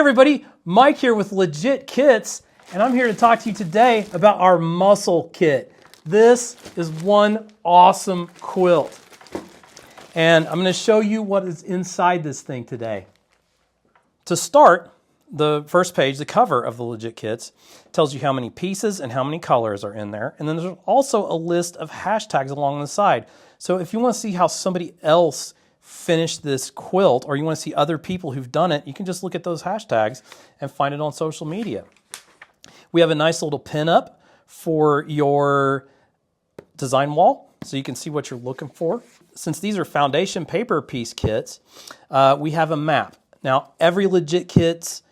everybody, Mike here with Legit Kits, and I'm here to talk to you today about our muscle kit. This is one awesome quilt, and I'm going to show you what is inside this thing today. To start, the first page, the cover of the Legit Kits, tells you how many pieces and how many colors are in there, and then there's also a list of hashtags along the side. So if you want to see how somebody else finished this quilt, or you want to see other people who've done it, you can just look at those hashtags and find it on social media. We have a nice little pin-up for your design wall, so you can see what you're looking for. Since these are foundation paper piece kits, we have a map. Now, every Legit Kits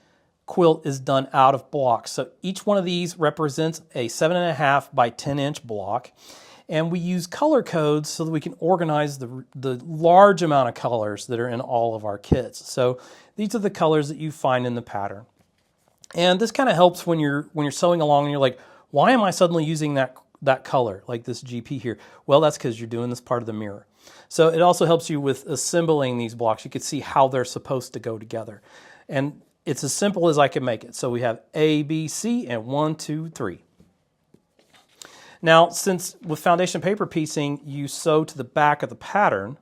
quilt is done out of blocks. So each one of these represents a 7.5 by 10 inch block. And we use color codes so that we can organize the large amount of colors that are in all of our kits. So these are the colors that you find in the pattern. And this kind of helps when you're sewing along and you're like, why am I suddenly using that color, like this GP here? Well, that's because you're doing this part of the mirror. So it also helps you with assembling these blocks. You can see how they're supposed to go together. And it's as simple as I can make it. So we have A, B, C, and 1, 2, 3. Now, since with foundation paper piecing, you sew to the back of the pattern,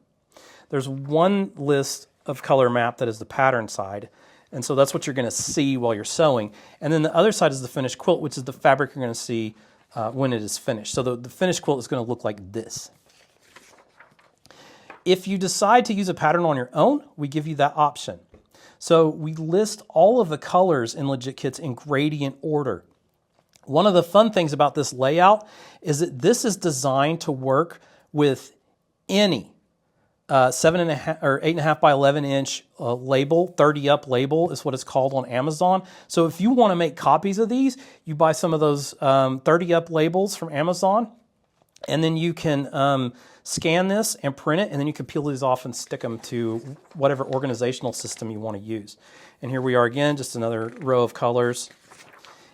there's one list of color map that is the pattern side. And so that's what you're going to see while you're sewing. And then the other side is the finished quilt, which is the fabric you're going to see when it is finished. So the finished quilt is going to look like this. If you decide to use a pattern on your own, we give you that option. So we list all of the colors in Legit Kits in gradient order. One of the fun things about this layout is that this is designed to work with any 7.5 or 8.5 by 11 inch label. 30 up label is what it's called on Amazon. So if you want to make copies of these, you buy some of those 30 up labels from Amazon, and then you can scan this and print it, and then you can peel these off and stick them to whatever organizational system you want to use. And here we are again, just another row of colors.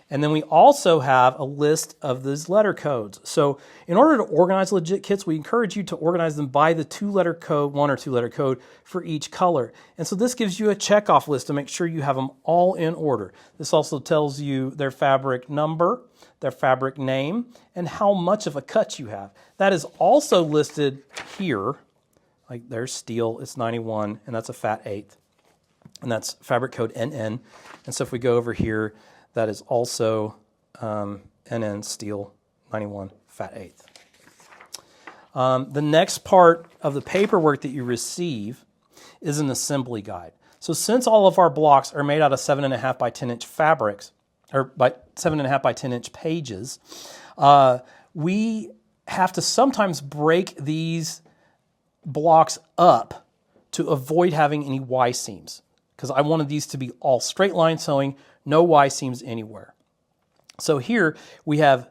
And then we also have a list of these letter codes. So in order to organize Legit Kits, we encourage you to organize them by the 2-letter code, 1 or 2-letter code for each color. And so this gives you a checkoff list to make sure you have them all in order. This also tells you their fabric number, their fabric name, and how much of a cut you have. That is also listed here. Like there's steel, it's 91, and that's a fat 8th. And that's fabric code NN. And so if we go over here, that is also NN steel 91 fat 8th. The next part of the paperwork that you receive is an assembly guide. So since all of our blocks are made out of 7.5 by 10 inch fabrics, or by 7.5 by 10 inch pages, we have to sometimes break these blocks up to avoid having any Y seams, because I wanted these to be all straight line sewing, no Y seams anywhere. So here we have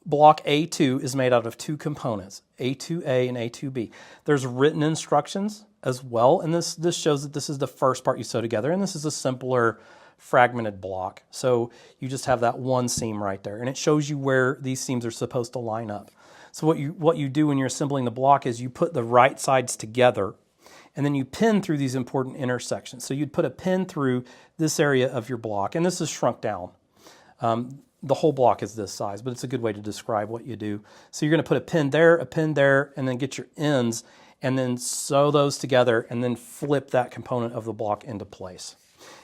block A2 is made out of 2 components, A2A and A2B. There's written instructions as well, and this shows that this is the first part you sew together, and this is a simpler fragmented block. So you just have that one seam right there, and it shows you where these seams are supposed to line up. So what you do when you're assembling the block is you put the right sides together, and then you pin through these important intersections. So you'd put a pin through this area of your block, and this is shrunk down. The whole block is this size, but it's a good way to describe what you do. So you're going to put a pin there, and then get your ends, and then sew those together, and then flip that component of the block into place.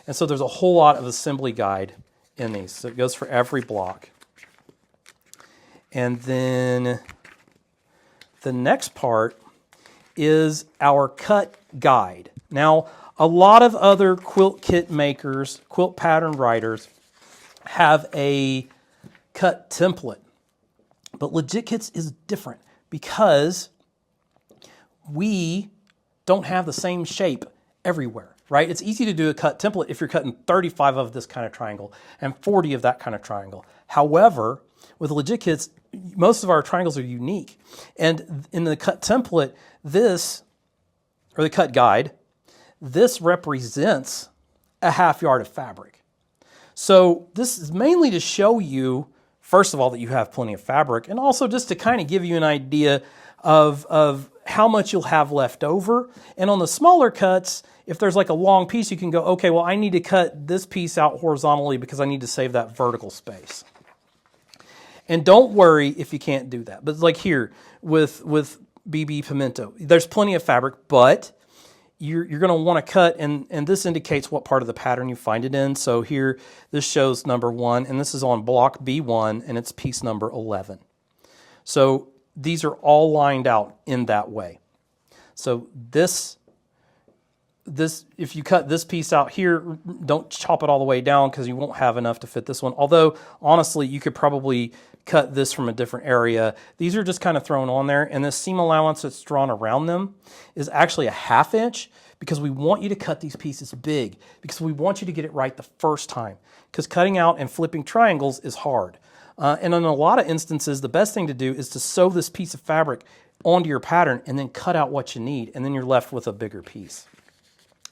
And so there's a whole lot of assembly guide in these. So it goes for every block. And then the next part is our cut guide. Now, a lot of other quilt kit makers, quilt pattern writers, have a cut template. But Legit Kits is different because we don't have the same shape everywhere, right? It's easy to do a cut template if you're cutting 35 of this kind of triangle and 40 of that kind of triangle. However, with Legit Kits, most of our triangles are unique. And in the cut template, or the cut guide, this represents a ½ yard of fabric. So this is mainly to show you, first of all, that you have plenty of fabric, and also just to kind of give you an idea of how much you'll have left over. And on the smaller cuts, if there's like a long piece, you can go, okay, well, I need to cut this piece out horizontally because I need to save that vertical space. And don't worry if you can't do that. But like here with BB Pimento, there's plenty of fabric, but you're going to want to cut, and this indicates what part of the pattern you find it in. So here, this shows number 1, and this is on block B1, and it's piece number 11. So these are all lined out in that way. So this, if you cut this piece out here, don't chop it all the way down because you won't have enough to fit this one. Although, honestly, you could probably cut this from a different area. These are just kind of thrown on there, and this seam allowance that's drawn around them is actually a 1/2 inch because we want you to cut these pieces big because we want you to get it right the first time, because cutting out and flipping triangles is hard. And in a lot of instances, the best thing to do is to sew this piece of fabric onto your pattern and then cut out what you need, and then you're left with a bigger piece.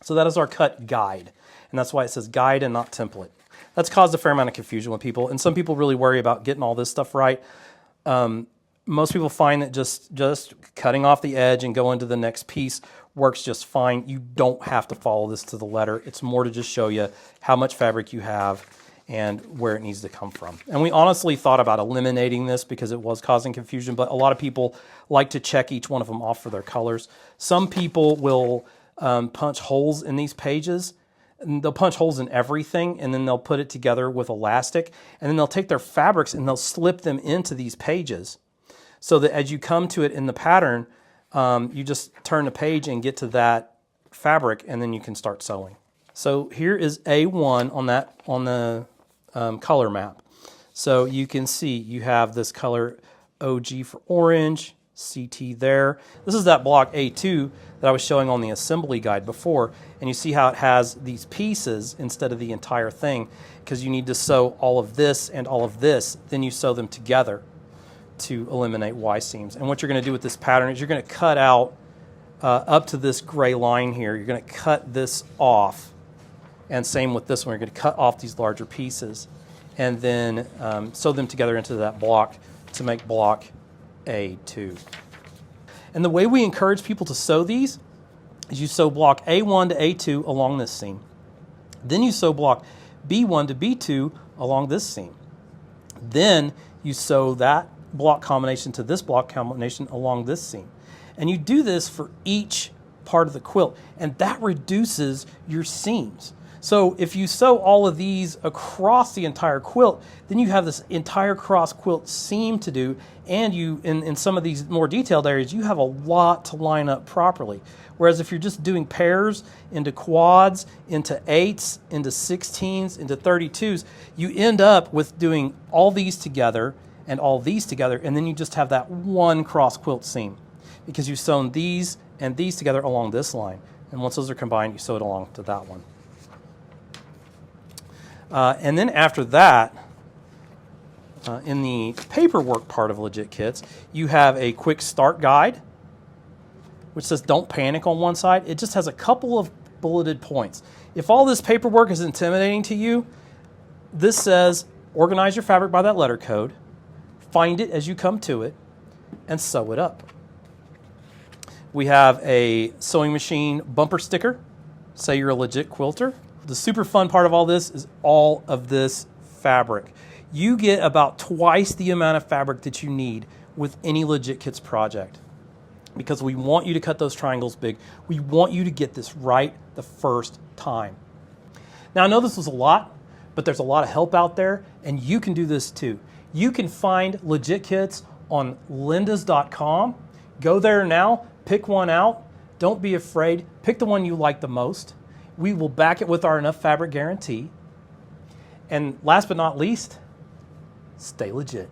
So that is our cut guide, and that's why it says guide and not template. That's caused a fair amount of confusion with people, and some people really worry about getting all this stuff right. Most people find that just cutting off the edge and going to the next piece works just fine. You don't have to follow this to the letter. It's more to just show you how much fabric you have and where it needs to come from. And we honestly thought about eliminating this because it was causing confusion, but a lot of people like to check each one of them off for their colors. Some people will punch holes in these pages. And they'll punch holes in everything, and then they'll put it together with elastic, and then they'll take their fabrics and they'll slip them into these pages so that as you come to it in the pattern, you just turn the page and get to that fabric, and then you can start sewing. So here is A1 on the color map. So you can see you have this color OG for orange, CT there. This is that block A2 that I was showing on the assembly guide before, and you see how it has these pieces instead of the entire thing because you need to sew all of this and all of this, then you sew them together to eliminate Y seams. And what you're going to do with this pattern is you're going to cut out up to this gray line here. You're going to cut this off, and same with this one. You're going to cut off these larger pieces and then sew them together into that block to make block A2. And the way we encourage people to sew these is you sew block A1 to A2 along this seam. Then you sew block B1 to B2 along this seam. Then you sew that block combination to this block combination along this seam. And you do this for each part of the quilt, and that reduces your seams. So if you sew all of these across the entire quilt, then you have this entire cross quilt seam to do, and you, in some of these more detailed areas, you have a lot to line up properly. Whereas if you're just doing pairs into quads, into 8s, into 16s, into 32s, you end up with doing all these together and all these together, and then you just have that one cross quilt seam because you've sewn these and these together along this line. And once those are combined, you sew it along to that one. And then after that, in the paperwork part of Legit Kits, you have a quick start guide, which says don't panic on one side. It just has a couple of bulleted points. If all this paperwork is intimidating to you, this says organize your fabric by that letter code, find it as you come to it, and sew it up. We have a sewing machine bumper sticker, say you're a legit quilter. The super fun part of all this is all of this fabric. You get about twice the amount of fabric that you need with any Legit Kits project because we want you to cut those triangles big. We want you to get this right the first time. Now, I know this was a lot, but there's a lot of help out there, and you can do this too. You can find Legit Kits on lyndas.com. Go there now, pick one out. Don't be afraid. Pick the one you like the most. We will back it with our enough fabric guarantee. And last but not least, stay legit.